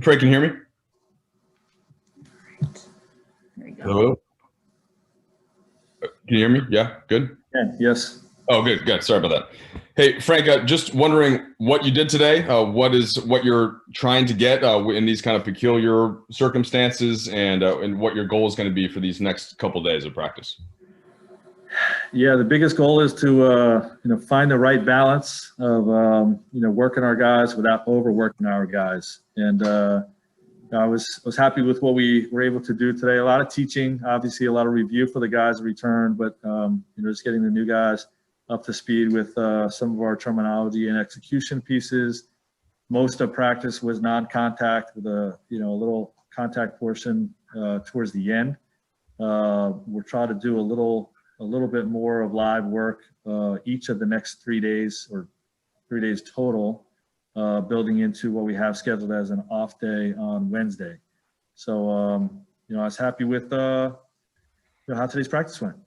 Frank, can you hear me? There you go. Hello? Can you hear me? Yeah, good? Yeah, yes. Oh, good. Sorry about that. Hey, Frank, just wondering what you did today. What you're trying to get in these kind of peculiar circumstances, and what your goal is going to be for these next couple of days of practice. Yeah, the biggest goal is to find the right balance of working our guys without overworking our guys. And I was happy with what we were able to do today. A lot of teaching, obviously, a lot of review for the guys that returned, but just getting the new guys up to speed with some of our terminology and execution pieces. Most of practice was non-contact with a little contact portion towards the end. We're trying to do a little bit more of live work each of the next 3 days, or 3 days total, building into what we have scheduled as an off day on Wednesday. So I was happy with how today's practice went.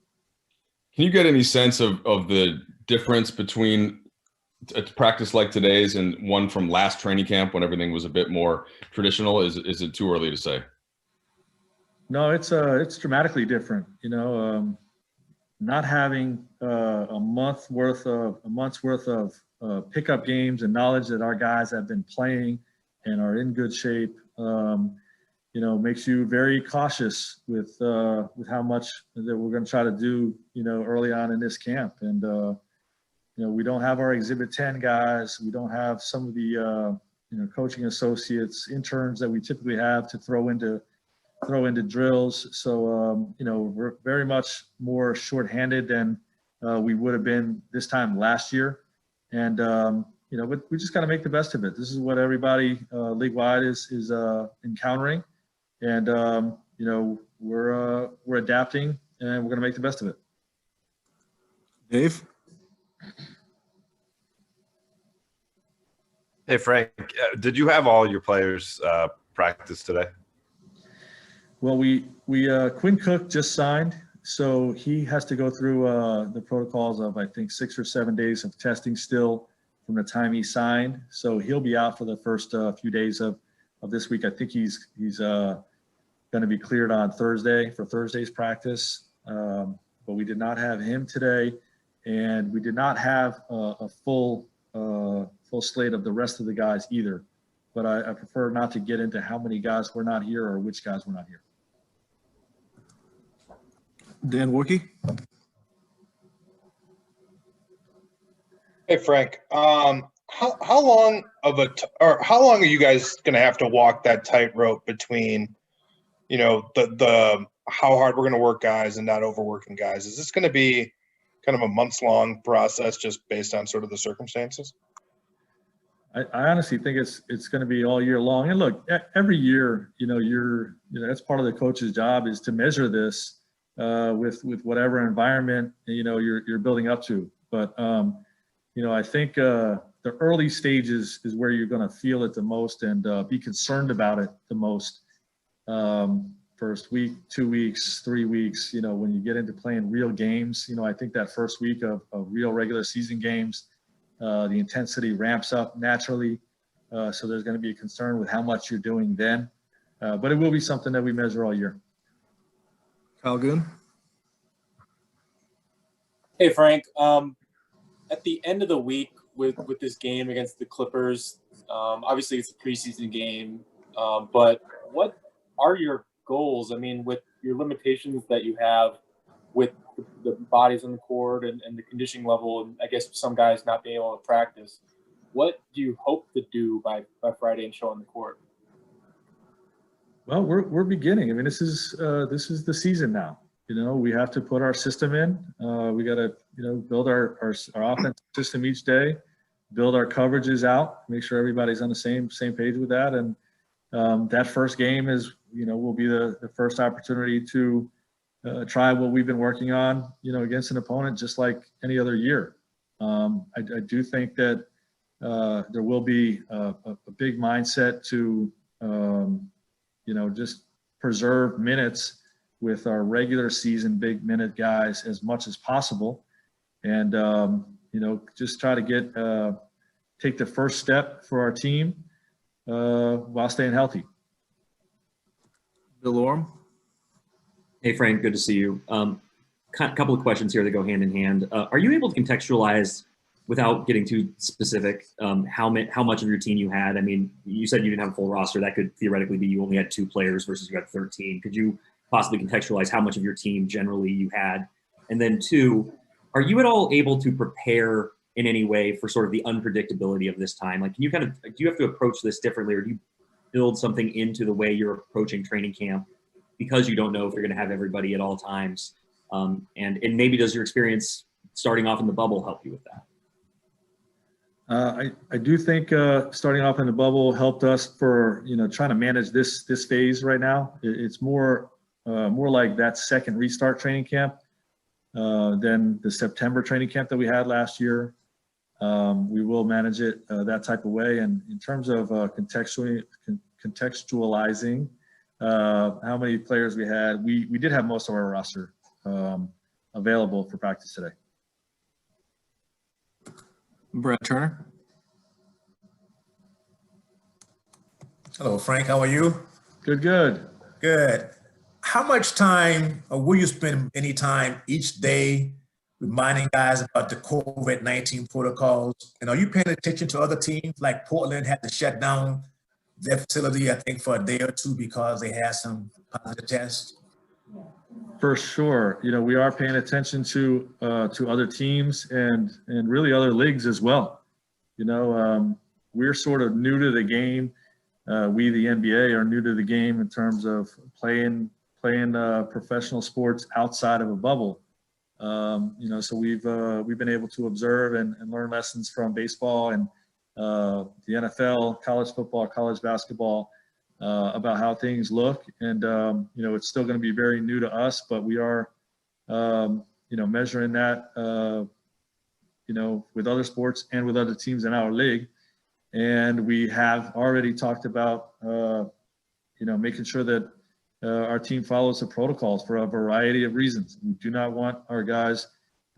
Can you get any sense of the difference between a practice like today's and one from last training camp when everything was a bit more traditional? Is it too early to say? No, it's dramatically different. Not having a month's worth of pickup games and knowledge that our guys have been playing and are in good shape, makes you very cautious with how much that we're going to try to do, early on in this camp. And we don't have our Exhibit 10 guys. We don't have some of the coaching associates, interns that we typically have to throw into drills. So, we're very much more shorthanded than we would have been this time last year. And, but we just got to make the best of it. This is what everybody league-wide is encountering. And, we're adapting, and we're going to make the best of it. Dave? Hey, Frank, did you have all your players practice today? Well, Quinn Cook just signed, so he has to go through the protocols of, I think, 6 or 7 days of testing still from the time he signed. So he'll be out for the first few days of this week. I think he's going to be cleared on Thursday for Thursday's practice. But we did not have him today, and we did not have a full slate of the rest of the guys either. But I prefer not to get into how many guys were not here or which guys were not here. Dan Warkey? Hey, Frank. How long are you guys going to have to walk that tightrope between, the how hard we're going to work guys and not overworking guys? Is this going to be kind of a months-long process just based on sort of the circumstances? I honestly think it's going to be all year long. And look, every year, that's part of the coach's job is to measure this with whatever environment you're building up to. But I think the early stages is where you're going to feel it the most and be concerned about it the most. First week, 2 weeks, 3 weeks. When you get into playing real games, I think that first week of real regular season games. The intensity ramps up naturally, so there's going to be a concern with how much you're doing then. But it will be something that we measure all year. Kyle Goon? Hey, Frank. At the end of the week with this game against the Clippers, obviously it's a preseason game, but what are your goals? I mean, with your limitations that you have with the bodies on the court and the conditioning level, and I guess some guys not being able to practice, what do you hope to do by Friday and show on the court? Well, we're beginning. I mean, this is the season now. We have to put our system in. We got to build our offensive system each day, build our coverages out, make sure everybody's on the same page with that. And that first game will be the first opportunity to try what we've been working on, against an opponent just like any other year. I do think that there will be a big mindset to, just preserve minutes with our regular season big minute guys as much as possible. And, just try to take the first step for our team while staying healthy. Bill Orm. Hey, Frank, good to see you. Couple of questions here that go hand in hand. Are you able to contextualize, without getting too specific, how much of your team you had? I mean, you said you didn't have a full roster. That could theoretically be you only had 2 players versus you had 13. Could you possibly contextualize how much of your team generally you had? And then 2, are you at all able to prepare in any way for sort of the unpredictability of this time? Like, do you have to approach this differently, or do you build something into the way you're approaching training camp because you don't know if you're going to have everybody at all times? And maybe does your experience starting off in the bubble help you with that? I do think starting off in the bubble helped us for trying to manage this phase right now. It's more like that second restart training camp than the September training camp that we had last year. We will manage it that type of way. And in terms of contextualizing how many players we had, we did have most of our roster available for practice today. Brad Turner. Hello, Frank. How are you? Good. Good. How much time, or will you spend any time each day reminding guys about the COVID-19 protocols? And are you paying attention to other teams? Like Portland had to shut down their facility, I think, for a day or 2 because they had some positive tests. For sure. We are paying attention to other teams and really other leagues as well. We're sort of new to the game. We, the NBA, are new to the game in terms of playing professional sports outside of a bubble. So we've been able to observe and learn lessons from baseball and the NFL, college football, college basketball, about how things look. And, it's still going to be very new to us, but we are, measuring that, with other sports and with other teams in our league. And we have already talked about, making sure that our team follows the protocols for a variety of reasons. We do not want our guys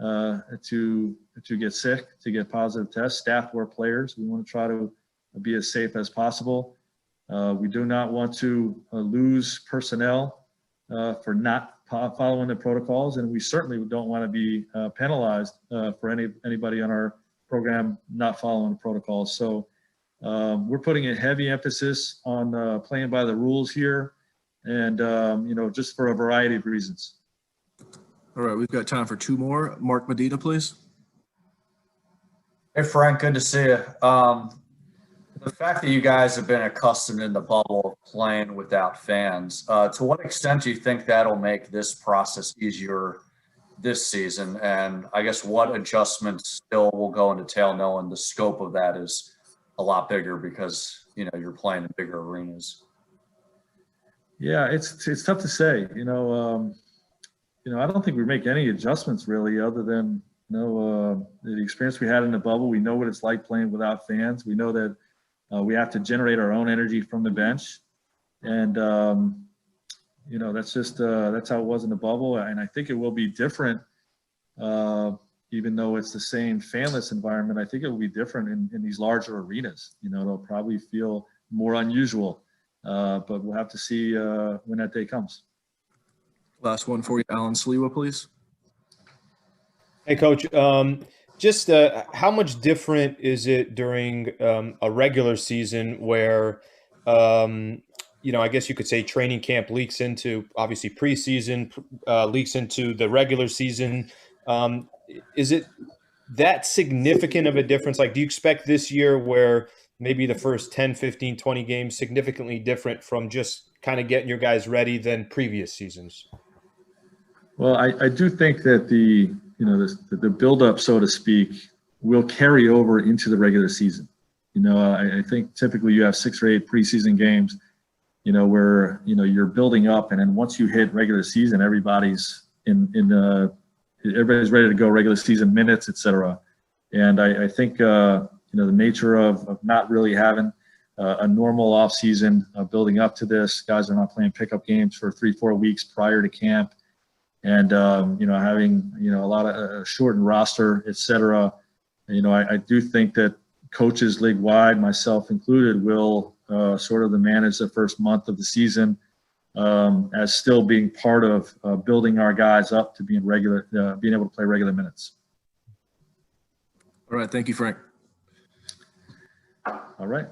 to get sick, to get positive tests, staff or players. We want to try to be as safe as possible. We do not want to lose personnel for not following the protocols, and we certainly don't want to be penalized for anybody on our program not following the protocols. So we're putting a heavy emphasis on playing by the rules here, and just for a variety of reasons. All right, we've got time for 2 more. Mark Medina, please. Hey, Frank, good to see you. The fact that you guys have been accustomed in the bubble of playing without fans, to what extent do you think that'll make this process easier this season? And I guess what adjustments still will go into tail, knowing the scope of that is a lot bigger because, you're playing in bigger arenas? Yeah, it's tough to say. I don't think we make any adjustments really, other than the experience we had in the bubble. We know what it's like playing without fans. We know that we have to generate our own energy from the bench, and that's just that's how it was in the bubble. And I think it will be different, even though it's the same fanless environment. I think it will be different in these larger arenas. It'll probably feel more unusual, but we'll have to see when that day comes. Last one for you, Alan Sliwa, please. Hey, Coach. Just how much different is it during a regular season where, I guess you could say training camp leaks into obviously preseason, leaks into the regular season? Is it that significant of a difference? Like, do you expect this year where maybe the first 10, 15, 20 games significantly different from just kind of getting your guys ready than previous seasons? Well, I do think that the buildup, so to speak, will carry over into the regular season. I think typically you have 6 or 8 preseason games, where you're building up, and then once you hit regular season, everybody's everybody's ready to go, regular season minutes, etc. And I think the nature of not really having a normal off season building up to this, guys are not playing pickup games for 3-4 weeks prior to camp. And, having, a lot of shortened roster, et cetera, I do think that coaches league-wide, myself included, will sort of to manage the first month of the season, as still being part of building our guys up to being able to play regular minutes. All right. Thank you, Frank. All right.